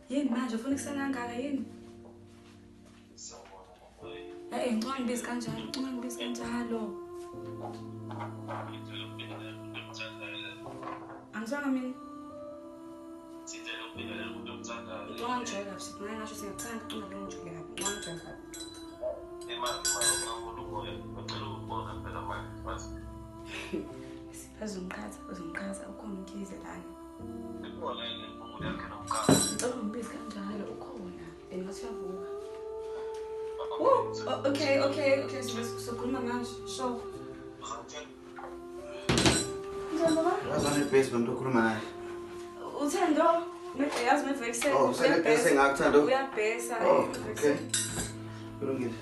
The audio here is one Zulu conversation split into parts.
Yini manje ufuna kusenangaka yini? Ngicela ngibizi kanjalo. Angizwanga mina. Ngicela ngijwayele kabi sithi ngeke ngasho singakuthanda uma ngingijwayele kabi. Ngicela ngijwayele kabi. Uzumqhatha ukhona umkhize lana. Ngicela ngibizi kanjalo ukhona. Engathi uyavuka. Okay. Sokhuluma manje. Sho. Njani baba? Yazana ibhesi lo muntu okhuluma naye. Uthando, yazi mevekisela. Oh, senebhesi engakuthanda. Uyabhesa. Okay. Kulungile.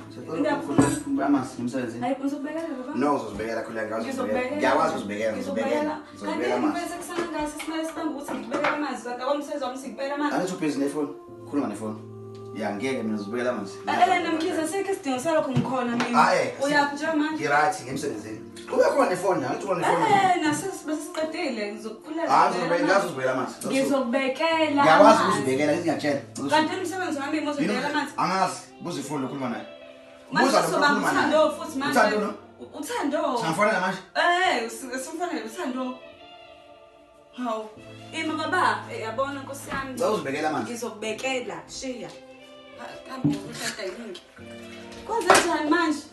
Sekuba amanzi ngimsebenzi. Hayi, uzobekela baba? No, uzobekela khuleka ngazo. Ngiyakwazi uzobekela. Ngizobekela amanzi. Kusana ngase simele sibambe ukuthi ngibekela amanzi. Kanti akomsebenzi wami sikubekela amanzi. Anithi ubhizi nefoni. Khuluma nefoni. Ya ngeke mina uzobekela amanzi. Namkhize sekhe sidingo salokho ngikhona mina. Uyaphi nje manje? Ngirathi ngemsebenzini. Ube khona nefoni, anithi khona nefoni. Nasesiqedile ngizokukhulela. Uzobekela amanzi. Ngizobekela. Ngiyakwazi ukuzibekela ngiyatshela. Kanti umsebenzi wami uzobekela amanzi. Angazi, buza ifoni lokhuluma naye. Manje soba Uthando futhi manje. Uthando. Sangifonela manje. Simfonela Uthando. Hawu. Baba, yabona Nkosi yami. Uzobekela amanzi. Ngizokubekela, shiya. Kambe ushada yini? Kwenze njani manje?